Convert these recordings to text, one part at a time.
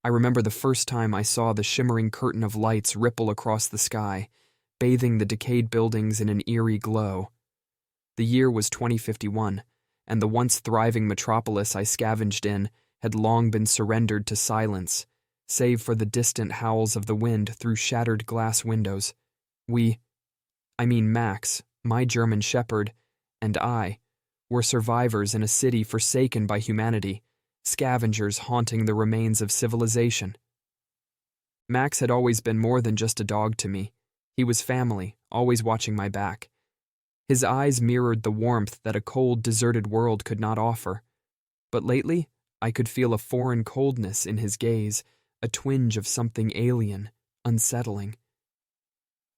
I remember the first time I saw the shimmering curtain of lights ripple across the sky, bathing the decayed buildings in an eerie glow. The year was 2051, and the once thriving metropolis I scavenged in had long been surrendered to silence, save for the distant howls of the wind through shattered glass windows. Max, my German shepherd, and I, were survivors in a city forsaken by humanity, scavengers haunting the remains of civilization. Max had always been more than just a dog to me. He was family, always watching my back. His eyes mirrored the warmth that a cold, deserted world could not offer. But lately, I could feel a foreign coldness in his gaze, a twinge of something alien, unsettling.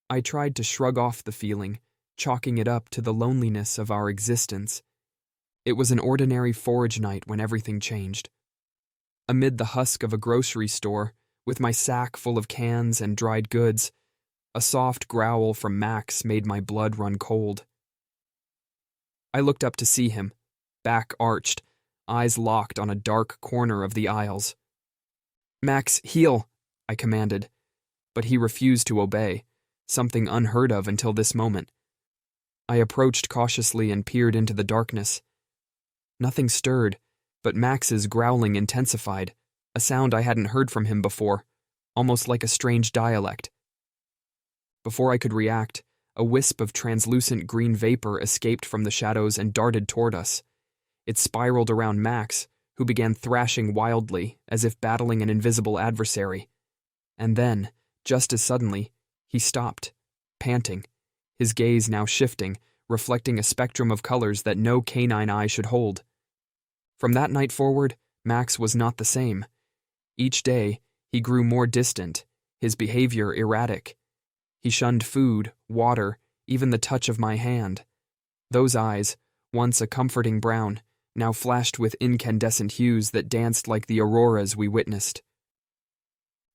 I tried to shrug off the feeling, chalking it up to the loneliness of our existence. It was an ordinary forage night when everything changed. Amid the husk of a grocery store, with my sack full of cans and dried goods, a soft growl from Max made my blood run cold. I looked up to see him, back arched, eyes locked on a dark corner of the aisles. "Max, heel," I commanded, but he refused to obey, something unheard of until this moment. I approached cautiously and peered into the darkness. Nothing stirred, but Max's growling intensified, a sound I hadn't heard from him before, almost like a strange dialect. Before I could react, a wisp of translucent green vapor escaped from the shadows and darted toward us. It spiraled around Max, who began thrashing wildly, as if battling an invisible adversary. And then, just as suddenly, he stopped, panting, his gaze now shifting, reflecting a spectrum of colors that no canine eye should hold. From that night forward, Max was not the same. Each day, he grew more distant, his behavior erratic. He shunned food, water, even the touch of my hand. Those eyes, once a comforting brown, now flashed with incandescent hues that danced like the auroras we witnessed.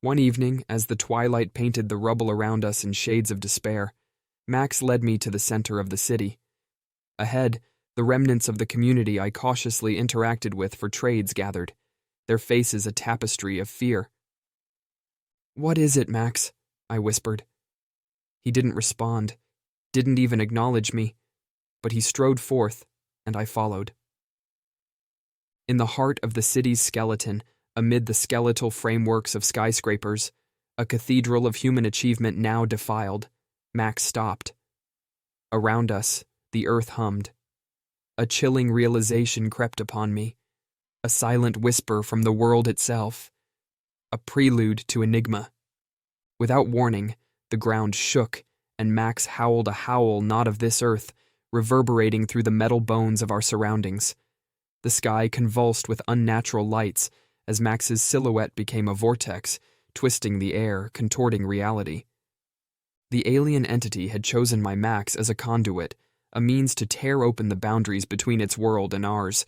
One evening, as the twilight painted the rubble around us in shades of despair, Max led me to the center of the city. Ahead, the remnants of the community I cautiously interacted with for trades gathered, their faces a tapestry of fear. "What is it, Max?" I whispered. He didn't respond, didn't even acknowledge me, but he strode forth, and I followed. In the heart of the city's skeleton, amid the skeletal frameworks of skyscrapers, a cathedral of human achievement now defiled, Max stopped. Around us, the earth hummed. A chilling realization crept upon me, a silent whisper from the world itself, a prelude to enigma. Without warning, the ground shook, and Max howled a howl not of this earth, reverberating through the metal bones of our surroundings. The sky convulsed with unnatural lights as Max's silhouette became a vortex, twisting the air, contorting reality. The alien entity had chosen my Max as a conduit, a means to tear open the boundaries between its world and ours.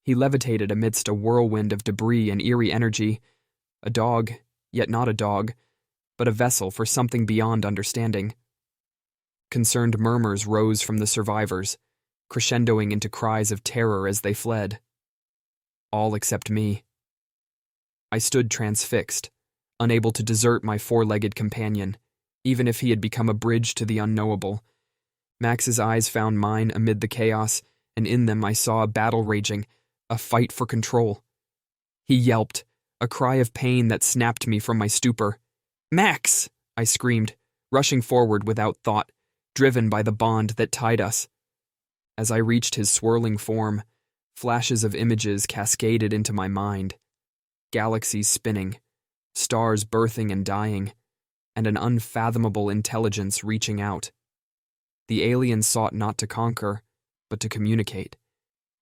He levitated amidst a whirlwind of debris and eerie energy, a dog, yet not a dog, but a vessel for something beyond understanding. Concerned murmurs rose from the survivors, crescendoing into cries of terror as they fled. All except me. I stood transfixed, unable to desert my four-legged companion, even if he had become a bridge to the unknowable. Max's eyes found mine amid the chaos, and in them I saw a battle raging, a fight for control. He yelped, a cry of pain that snapped me from my stupor. "Max!" I screamed, rushing forward without thought, driven by the bond that tied us. As I reached his swirling form, flashes of images cascaded into my mind. Galaxies spinning, stars birthing and dying, and an unfathomable intelligence reaching out. The alien sought not to conquer, but to communicate.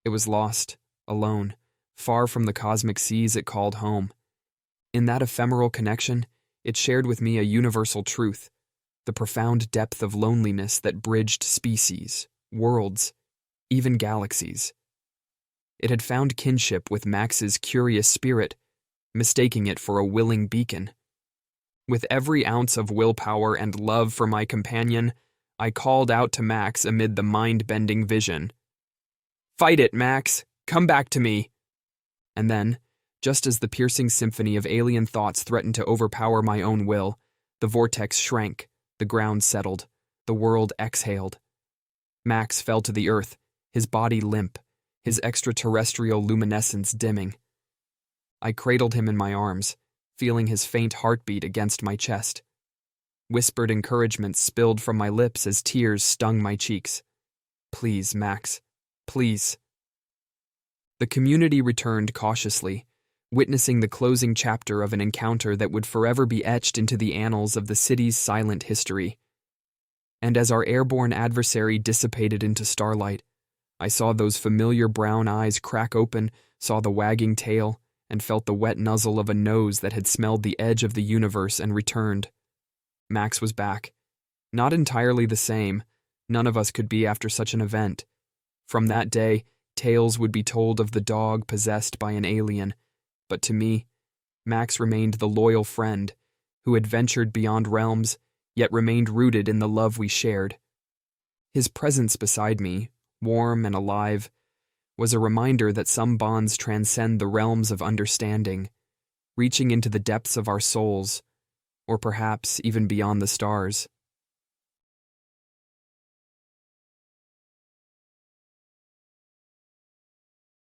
It was lost, alone, far from the cosmic seas it called home. In that ephemeral connection, it shared with me a universal truth, the profound depth of loneliness that bridged species, worlds, even galaxies. It had found kinship with Max's curious spirit, mistaking it for a willing beacon. With every ounce of willpower and love for my companion, I called out to Max amid the mind-bending vision. "Fight it, Max! Come back to me!" And then, Just as the piercing symphony of alien thoughts threatened to overpower my own will, the vortex shrank, the ground settled, the world exhaled. Max fell to the earth, his body limp, his extraterrestrial luminescence dimming. I cradled him in my arms, feeling his faint heartbeat against my chest. Whispered encouragement spilled from my lips as tears stung my cheeks. Please, Max. Please. The community returned cautiously, witnessing the closing chapter of an encounter that would forever be etched into the annals of the city's silent history. And as our airborne adversary dissipated into starlight, I saw those familiar brown eyes crack open, saw the wagging tail, and felt the wet nuzzle of a nose that had smelled the edge of the universe and returned. Max was back. Not entirely the same. None of us could be after such an event. From that day, tales would be told of the dog possessed by an alien, but to me, Max remained the loyal friend who had ventured beyond realms, yet remained rooted in the love we shared. His presence beside me, warm and alive, was a reminder that some bonds transcend the realms of understanding, reaching into the depths of our souls, or perhaps even beyond the stars.